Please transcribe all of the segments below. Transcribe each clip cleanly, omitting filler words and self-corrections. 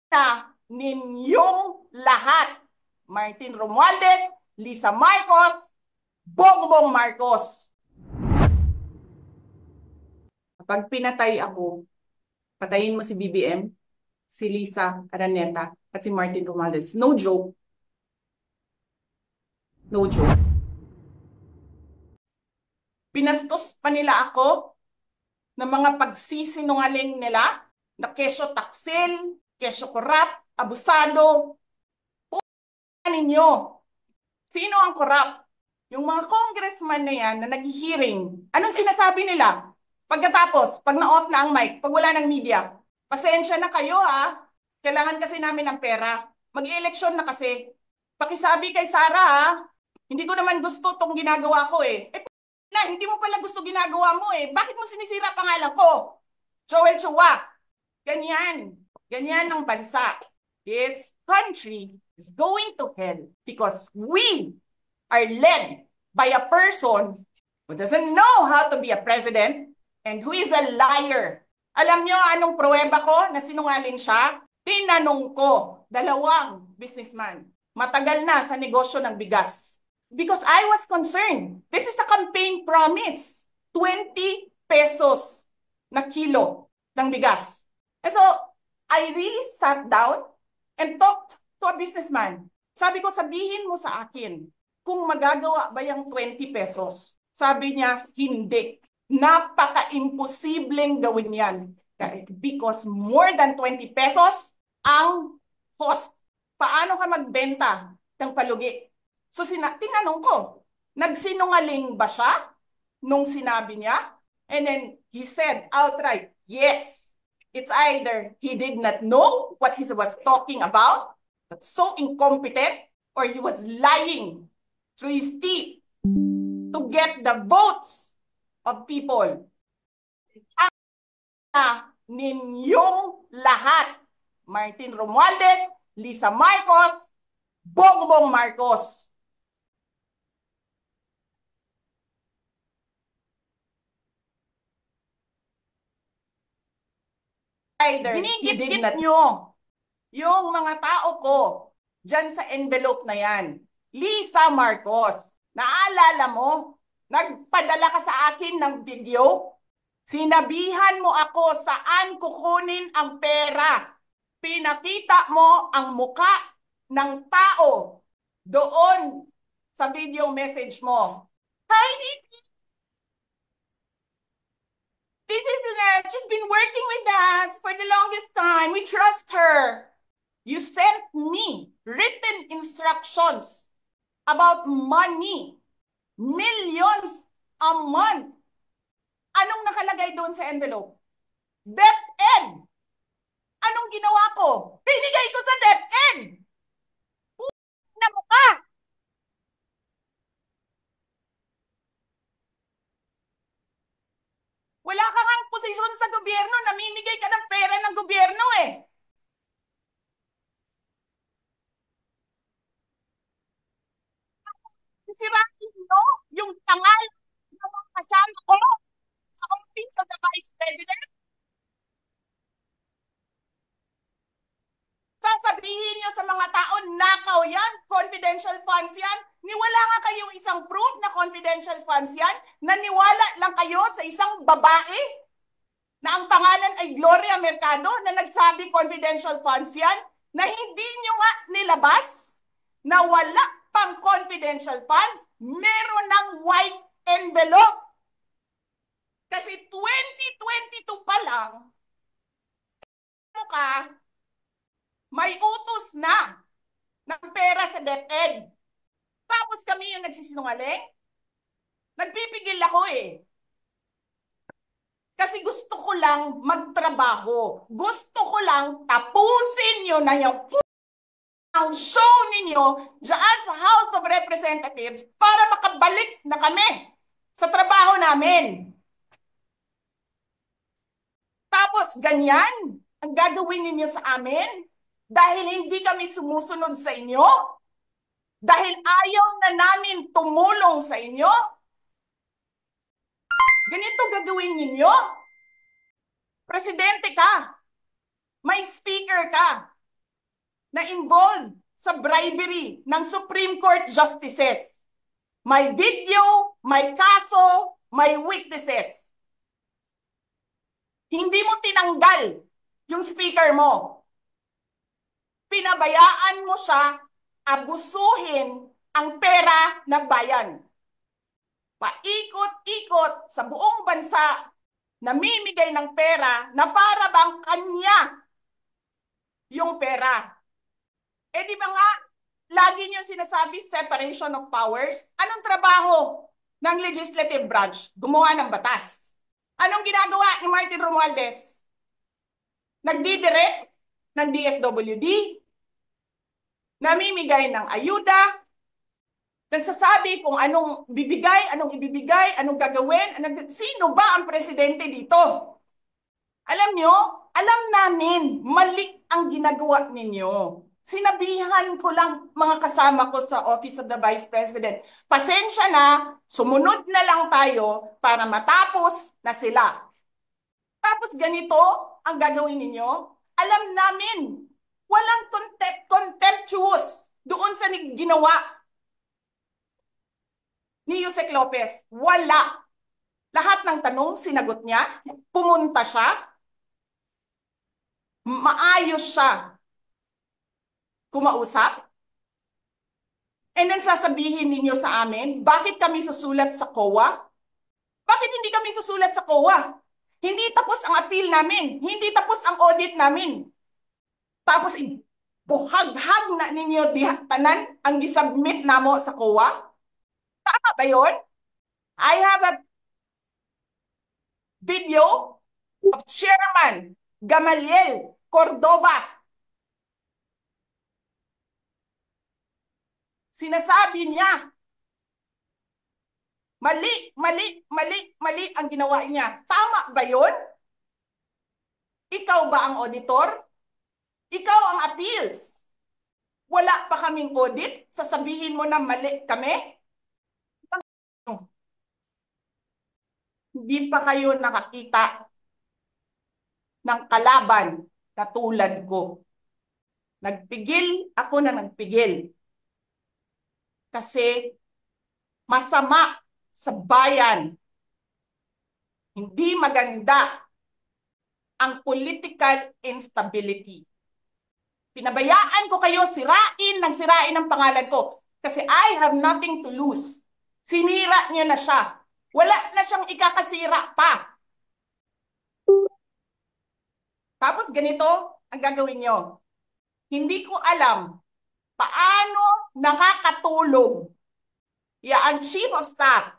na ninyong lahat. Martin Romualdez, Lisa Marcos, Bongbong Marcos. Pag pinatay ako, patayin mo si BBM, si Lisa Araneta, at si Martin Romualdez. No joke. No joke. Pinastos pa nila ako ng mga pagsisinungaling nila na kesyo taksil, kesyo korap, abusado. Ninyo, sino ang korap? Yung mga congressman na yan na nag-hearing, anong sinasabi nila? Pagkatapos, pag na-off na ang mic, pag wala ng media, pasensya na kayo ha, kailangan kasi namin ng pera. Mag-eleksyon na kasi. Pakisabi kay Sara ha, hindi ko naman gusto tong ginagawa ko eh. Na, hindi mo pala gusto ginagawa mo eh. Bakit mo sinisira pangalan ko? Joel Chua. Ganyan. Ganyan ang bansa. This country is going to hell because we are led by a person who doesn't know how to be a president and who is a liar. Alam nyo anong pruweba ko na sinungaling siya? Tinanong ko, dalawang businessman, matagal na sa negosyo ng bigas. Because I was concerned. This is a campaign promise. 20 pesos na kilo ng bigas. And so, I really sat down and talked to a businessman. Sabi ko, sabihin mo sa akin, kung magagawa ba yung 20 pesos? Sabi niya, hindi. Napaka-imposibleng gawin yan. Because more than 20 pesos ang cost. Paano ka magbenta ng palugi? So tinanong ko, nagsinungaling ba siya nung sinabi niya? And then he said outright, yes. It's either he did not know what he was talking about, but so incompetent, or he was lying through his teeth to get the votes of people. Ninyong lahat, Martin Romualdez, Lisa Marcos, Bongbong Marcos. Ginigit-git nyo yung mga tao ko dyan sa envelope na yan. Lisa Marcos, naalala mo? Nagpadala ka sa akin ng video? Sinabihan mo ako saan kukunin ang pera. Pinakita mo ang muka ng tao doon sa video message mo. Heidi, this is she's been working with us for the longest time. We trust her. You sent me written instructions about money. Millions a month. Anong nakalagay doon sa envelope? DepEd. Anong ginawa ko? Binigay ko sa DepEd. Na mukha. Wala ka kang posisyon sa gobyerno, namimigay ka ng pera ng gobyerno eh. Sisirahin mo yung tangal ng mga kasama ko sa Office of the Vice President. Sasabihin nyo sa mga tao, nakaw yan, confidential funds yan. Niwala nga kayong isang proof na confidential funds yan. Naniwala lang kayo sa isang babae na ang pangalan ay Gloria Mercado na nagsabi confidential funds yan, na hindi nyo nga nilabas na wala pang confidential funds, meron ng white envelope. Kasi 2022 pa lang, may utos na ng pera sa DepEd. Tapos kami yung nagsisinungaling. Nagpipigil ako eh. Kasi gusto ko lang magtrabaho. Gusto ko lang tapusin nyo na yung ang show ninyo dyan sa House of Representatives para makabalik na kami sa trabaho namin. Tapos ganyan ang gagawin ninyo sa amin dahil hindi kami sumusunod sa inyo, dahil ayaw na namin tumulong sa inyo. Ganito gagawin ninyo. Presidente ka, may speaker ka, na involved sa bribery ng Supreme Court justices. May video, may kaso, may witnesses. Hindi mo tinanggal yung speaker mo. Pinabayaan mo siya abusuhin ang pera ng bayan. Paikot-ikot sa buong bansa, namimigay ng pera na para bang kanya yung pera. Eh di ba nga, lagi niyo sinasabi separation of powers? Anong trabaho ng legislative branch? Gumawa ng batas. Anong ginagawa ni Martin Romualdez? Nagdidirect ng DSWD, namimigay ng ayuda, nagsasabi kung anong bibigay, anong ibibigay, anong gagawin, sino ba ang presidente dito? Alam nyo, alam namin, mali ang ginagawa ninyo. Sinabihan ko lang mga kasama ko sa Office of the Vice President, pasensya na, sumunod na lang tayo para matapos na sila. Tapos ganito ang gagawin ninyo, alam namin, walang contemptuous doon sa ginawa ni Yusek Lopez. Wala. Lahat ng tanong, sinagot niya, pumunta siya, maayos siya kumausap, and then sasabihin ninyo sa amin, bakit kami susulat sa COA? Bakit hindi kami susulat sa COA? Hindi tapos ang appeal namin. Hindi tapos ang audit namin. Tapos buhaghag na ninyo tanan ang gisubmit namo sa COA? Tama ba yun? I have a video of Chairman Gamaliel Cordoba. Sinasabi niya, mali ang ginawa niya. Tama ba yun? Ikaw ba ang auditor? Ikaw ang appeals. Wala pa kaming audit? Sasabihin mo na mali kami? Hindi pa kayo nakakita ng kalaban na tulad ko. Nagpigil ako na nagpigil. Kasi masama sa bayan. Hindi maganda ang political instability. Pinabayaan ko kayo sirain ang pangalan ko. Kasi I have nothing to lose. Sinira niyo na siya. Wala na siyang ikakasira pa. Tapos ganito ang gagawin niyo. Hindi ko alam paano nakakatulog ang Chief of Staff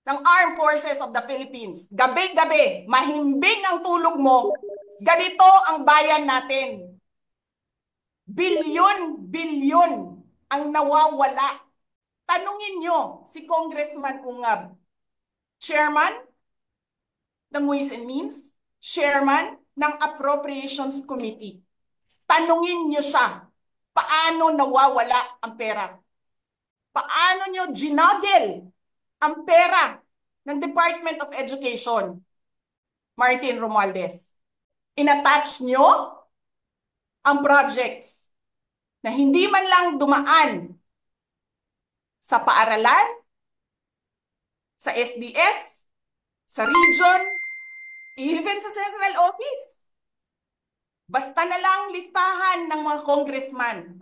ng Armed Forces of the Philippines. Gabi-gabi, mahimbing ang tulog mo. Ganito ang bayan natin. Bilyon ang nawawala. Tanungin nyo si Congressman Ungab, Chairman ng Ways and Means, Chairman ng Appropriations Committee. Tanungin nyo siya, paano nawawala ang pera? Paano nyo ginagel ang pera ng Department of Education? Martin Romualdez. Inattach nyo ang projects na hindi man lang dumaan sa paaralan, sa SDS, sa region, even sa central office. Basta na lang listahan ng mga congressman.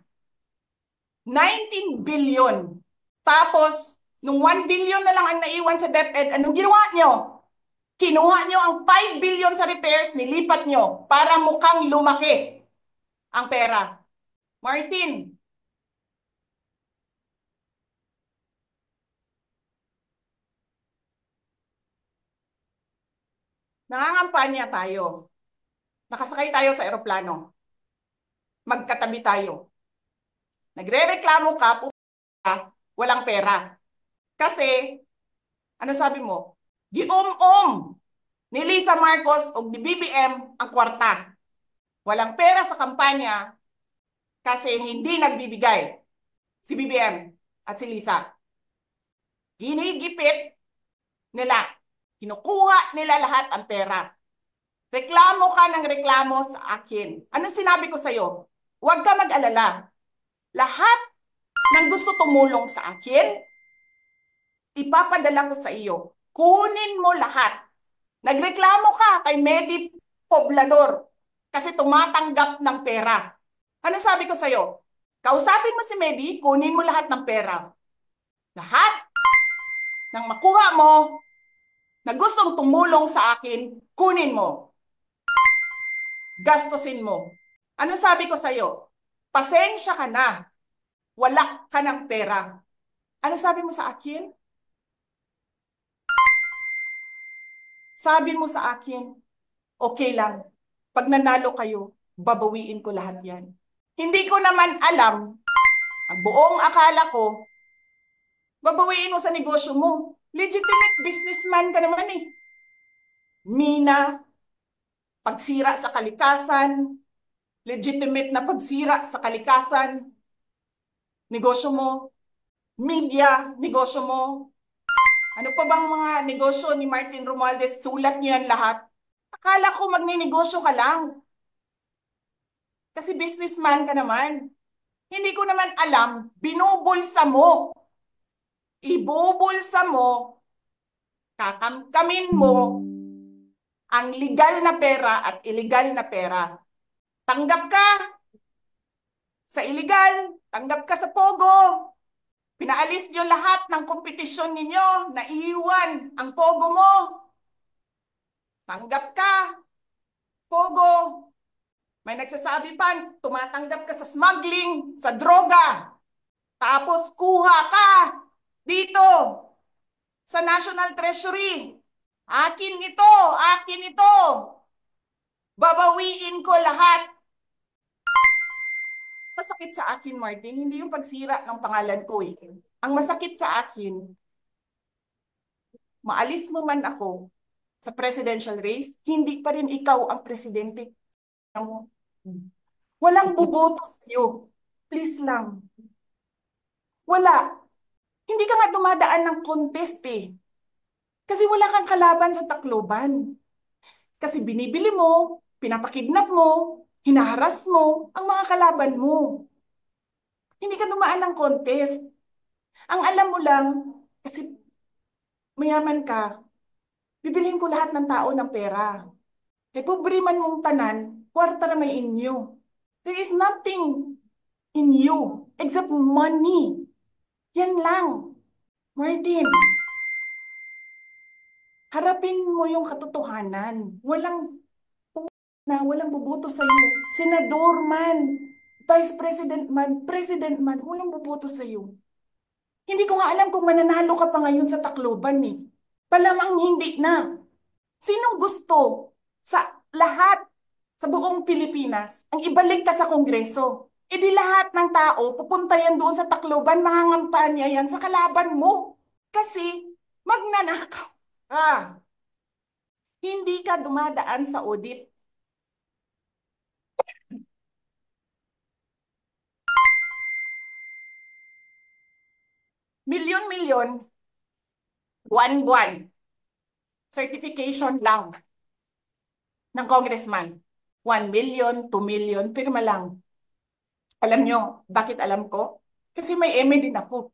19 billion. Tapos, nung 1 billion na lang ang naiwan sa DepEd, anong ginawa nyo? Kinuha nyo ang 5 billion sa repairs, nilipat nyo para mukhang lumaki ang pera. Martin, nangangampanya tayo. Nakasakay tayo sa eroplano. Magkatabi tayo. Nagre-reklamo ka, walang pera. Kasi, ano sabi mo? Gium-um ni Lisa Marcos o ni BBM ang kwarta. Walang pera sa kampanya kasi hindi nagbibigay si BBM at si Lisa. Ginigipit nila. Kinukuha nila lahat ang pera. Reklamo ka ng reklamo sa akin. Ano sinabi ko sa'yo? Huwag ka mag-alala. Lahat ng gusto tumulong sa akin, ipapadala ko sa iyo. Kunin mo lahat. Nagreklamo ka kay Medi Poblador kasi tumatanggap ng pera. Ano sabi ko sa'yo? Kausapin mo si Medi, kunin mo lahat ng pera. Lahat ng makuha mo na gustong tumulong sa akin, kunin mo. Gastusin mo. Ano sabi ko sa'yo? Pasensya ka na. Wala ka ng pera. Ano sabi mo sa akin? Sabi mo sa akin, okay lang. Pag nanalo kayo, babawiin ko lahat yan. Hindi ko naman alam, ang buong akala ko, babawiin mo sa negosyo mo. Legitimate businessman ka naman eh. Mina, pagsira sa kalikasan, legitimate na pagsira sa kalikasan, negosyo mo, media, negosyo mo. Ano pa bang mga negosyo ni Martin Romualdez? Sulat niyo yan lahat. Akala ko magninegosyo ka lang. Kasi businessman ka naman. Hindi ko naman alam, binubulsa mo. Ibubulsa mo, kakamkamin mo ang legal na pera at illegal na pera. Tanggap ka sa illegal, tanggap ka sa Pogo. Pinaalis niyo lahat ng kompetisyon ninyo, naiiwan ang Pogo mo. Tanggap ka, Pogo. May nagsasabi pa, tumatanggap ka sa smuggling, sa droga. Tapos kuha ka dito sa National Treasury. Akin ito, akin ito. Babawiin ko lahat. Masakit sa akin, Martin, hindi yung pagsira ng pangalan ko eh. Ang masakit sa akin, maalis mo man ako sa presidential race, hindi pa rin ikaw ang presidente. Walang boboto sa'yo. Please lang. Wala. Hindi ka nga dumadaan ng contest eh. Kasi wala kang kalaban sa Tacloban. Kasi binibili mo, pinapakidnap mo, hinaharas mo ang mga kalaban mo. Hindi ka dumaan ng contest. Ang alam mo lang, kasi mayaman ka, bibilhin ko lahat ng tao ng pera. Eh, pobre man mong tanan, kwarta na may inyo. There is nothing in you except money. Yan lang. Martin, harapin mo yung katotohanan. Walang boboto sa'yo. Senador man, Vice President man, walang boboto sa'yo. Hindi ko nga alam kung mananalo ka pa ngayon sa Tacloban eh. Palamang hindi na. Sinong gusto sa lahat sa buong Pilipinas ang ibalik ka sa Kongreso? E di lahat ng tao pupunta yan doon sa Tacloban, mangangampanya yan sa kalaban mo. Kasi magnanakaw ka. Hindi ka dumadaan sa audit. Milyon-milyon, buwan-buwan, certification lang ng congressman. 1 million, 2 million, pirma lang. Alam nyo, bakit alam ko? Kasi may MA din ako.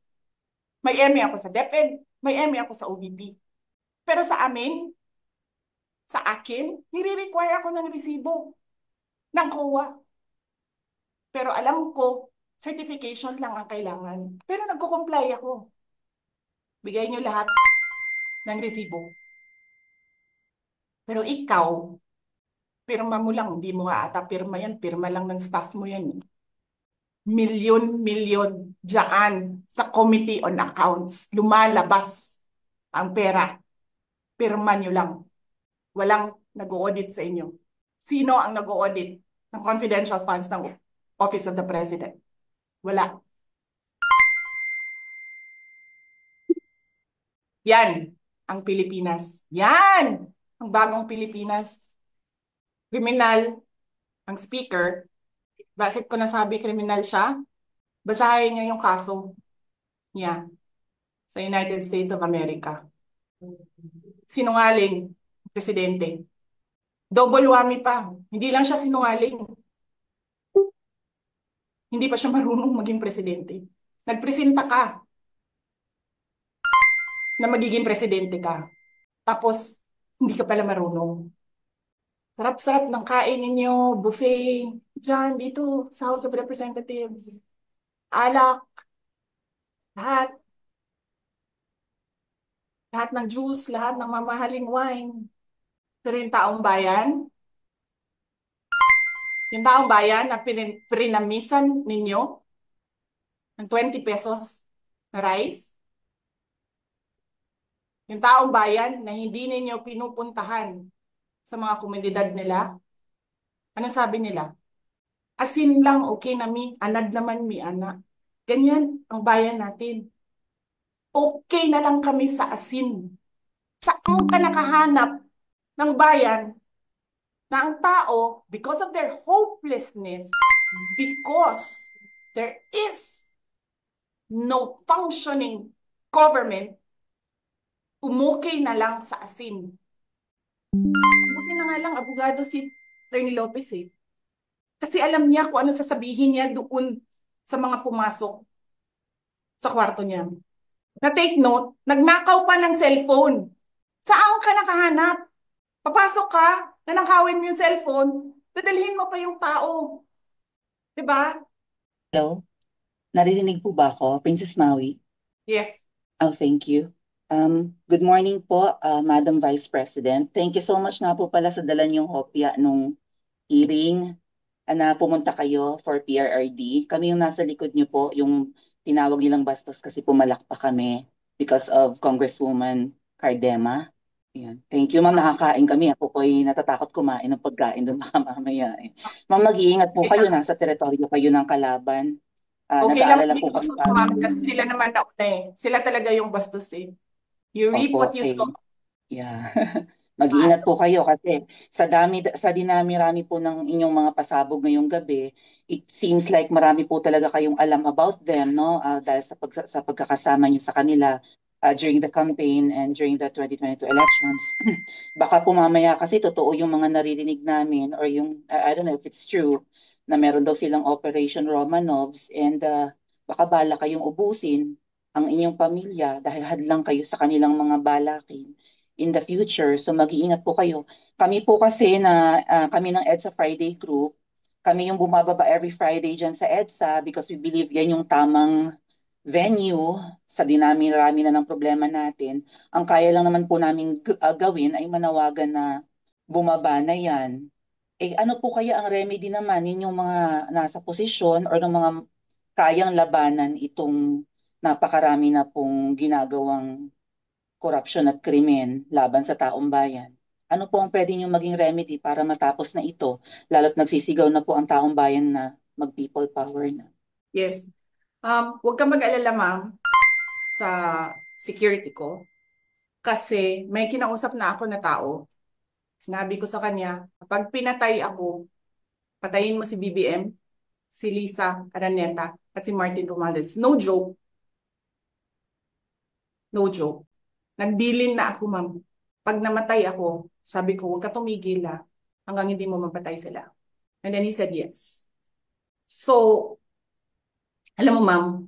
May MA ako sa DepEd, may MA ako sa OVP. Pero sa amin, sa akin, nire-require ako ng resibo ng COA. Pero alam ko, certification lang ang kailangan. Pero nagko-comply ako. Bigay nyo lahat ng resibo. Pero ikaw, pirma mo lang, hindi mo nga ata pirma yan, pirma lang ng staff mo yan. Milyon-milyon dyan sa Committee on Accounts. Lumalabas ang pera. Pirma nyo lang. Walang nag-audit sa inyo. Sino ang nag-audit ng confidential funds ng Office of the President? Wala. Yan ang Pilipinas. Yan ang bagong Pilipinas. Kriminal ang speaker. Bakit ko nasabi kriminal siya? Basahin niyo yung kaso niya sa United States of America. Sinungaling, presidente. Double whammy pa. Hindi lang siya sinungaling. Hindi pa siya marunong maging presidente. Nagpresenta ka na magiging presidente ka. Tapos, hindi ka pala marunong. Sarap-sarap ng kain ninyo, buffet, dyan, dito, sa House of Representatives. Alak, lahat, lahat ng juice, lahat ng mamahaling wine. Pero yung taong bayan na prinamisan ninyo ng 20 pesos na rice, yung taong bayan na hindi ninyo pinupuntahan sa mga komunidad nila, ano sabi nila? Asin lang okay na mi, anad naman mi ana. Ganyan ang bayan natin. Okay na lang kami sa asin. Saan ka nakahanap ng bayan na ang tao, because of their hopelessness, because there is no functioning government, umukay na lang sa asin. Buti na nga lang, abogado si Attorney Lopez eh. Kasi alam niya kung ano sasabihin niya doon sa mga pumasok sa kwarto niya. Na take note, nagnakaw pa ng cellphone. Saan ka nakahanap? Papasok ka, nanakawin mo yung cellphone, dadalhin mo pa yung tao. Diba? Hello, naririnig po ba ako, Princess Maui? Yes. Oh, thank you. Good morning po, Madam Vice President. Thank you so much nga po pala sa dala niyong hopya nung hearing na pumunta kayo for PRRD. Kami yung nasa likod niyo po, yung tinawag nilang bastos kasi pumalak pa kami because of Congresswoman Cardema. Ayan. Thank you, ma'am. Nakakain kami. Ako po ay natatakot kumain ng pagkain doon baka mamaya. Ma'am, mag-iingat po Okay kayo. lang. Nasa teritoryo kayo ng kalaban. Okay lang Nag-aalala po maging kami bastos, para ma'am, kasi sila naman na una eh. Sila talaga yung bastos eh. You reap opo, what you okay. sow. Yeah. Mag-iingat po kayo kasi sa dinami-rami po ng inyong mga pasabog ngayong gabi, it seems like marami po talaga kayong alam about them, no? Dahil sa pagkakasama niyo sa kanila during the campaign and during the 2022 elections. Baka po mamaya kasi totoo yung mga naririnig namin or yung, I don't know if it's true, na meron daw silang Operation Romanovs and baka bala kayong ubusin ang inyong pamilya dahil hadlang kayo sa kanilang mga balakin in the future. So mag-iingat po kayo. Kami po kasi kami ng EDSA Friday Group, kami yung bumababa every Friday dyan sa EDSA because we believe yan yung tamang venue sa dinami-rami na ng problema natin. Ang kaya lang naman po namin gawin ay manawagan na bumaba na yan. Eh ano po kaya ang remedy naman ninyong mga nasa posisyon or ng mga kayang labanan itong napakarami na pong ginagawang korupsyon at krimen laban sa taong bayan? Ano po ang pwede niyong maging remedy para matapos na ito, lalo't nagsisigaw na po ang taong bayan na mag-people power na? Yes. Huwag kang mag-alala, ma'am, sa security ko. Kasi may kinausap na ako na tao. Sinabi ko sa kanya, kapag pinatay ako, patayin mo si BBM, si Lisa Araneta, at si Martin Romualdez. No joke. No joke. Nagbilin na ako, ma'am. Pag namatay ako, sabi ko, huwag ka tumigil hanggang hindi mo mapatay sila. And then he said yes. So, alam mo, ma'am,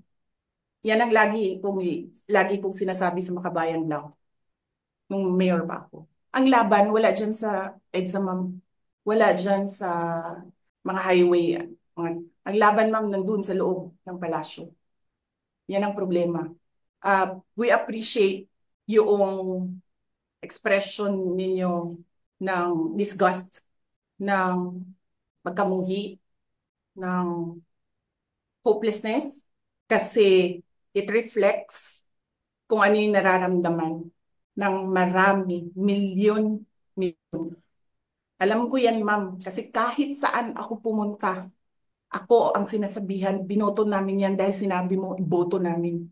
yan ang lagi kong sinasabi sa Makabayan Blanc nung mayor pa ako. Ang laban, wala dyan sa EDSA, ma'am. Wala dyan sa mga highway. Ang laban, ma'am, nandun sa loob ng palasyo. Yan ang problema. We appreciate yung expression ninyo ng disgust, ng pagkamuhi, ng hopelessness, kasi it reflects kung ano yung nararamdaman ng marami, milyon. Alam ko yan, ma'am, kasi kahit saan ako pumunta, ako ang sinasabihan, binoto namin yan dahil sinabi mo, iboto namin.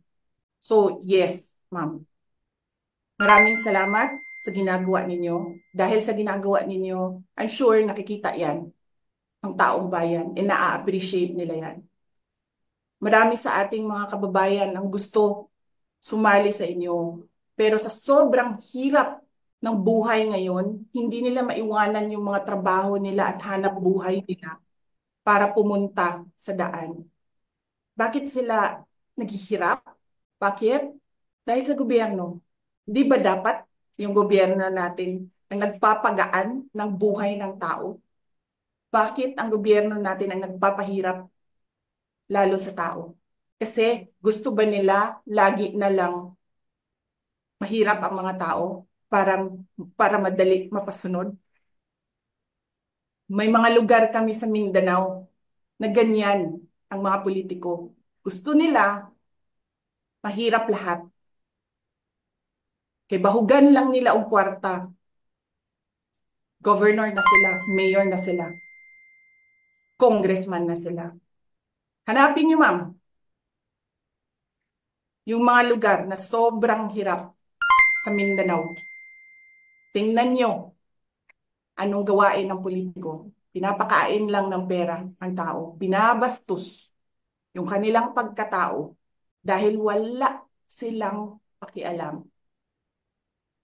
So, yes, ma'am. Maraming salamat sa ginagawa ninyo. Dahil sa ginagawa ninyo, I'm sure nakikita yan ng taong bayan and na-appreciate nila yan. Marami sa ating mga kababayan ang gusto sumali sa inyo. Pero sa sobrang hirap ng buhay ngayon, hindi nila maiwanan yung mga trabaho nila at hanap buhay nila para pumunta sa daan. Bakit sila naghihirap? Bakit? Dahil sa gobyerno. Di ba dapat yung gobyerno natin ang nagpapagaan ng buhay ng tao? Bakit ang gobyerno natin ang nagpapahirap lalo sa tao? Kasi gusto ba nila lagi na lang mahirap ang mga tao para madali mapasunod? May mga lugar kami sa Mindanao na ganyan ang mga politiko. Gusto nila mahirap lahat. Kay bahugan lang nila og kwarta. Governor na sila, mayor na sila, congressman na sila. Hanapin niyo, ma'am, yung mga lugar na sobrang hirap sa Mindanao. Tingnan niyo anong gawain ng politiko. Pinapakain lang ng pera ang tao. Binabastos yung kanilang pagkatao dahil wala silang pakialam.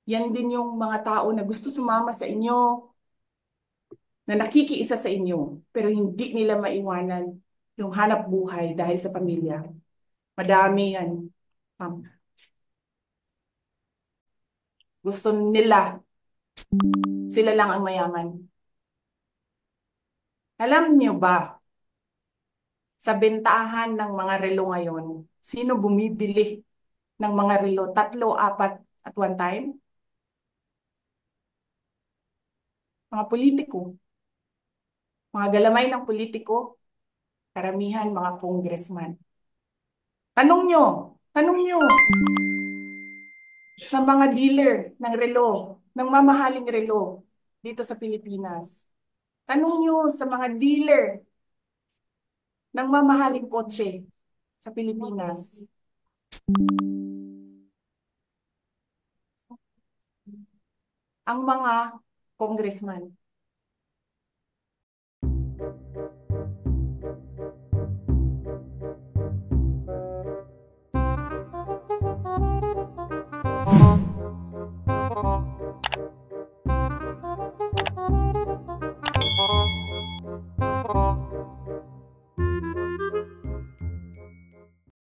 Yan din yung mga tao na gusto sumama sa inyo, na nakikiisa sa inyo, pero hindi nila maiwanan yung hanap buhay dahil sa pamilya. Madami yan. Gusto nila, sila lang ang mayaman. Alam niyo ba, sa bentahan ng mga relo ngayon, sino bumibili ng mga relo? 3, 4 at one time? Mga politiko. Mga galamay ng politiko, karamihan mga congressman. Tanong nyo sa mga dealer ng relo, ng mamahaling relo dito sa Pilipinas. Tanong nyo sa mga dealer ng mamahaling kotse sa Pilipinas. Ang mga congressman,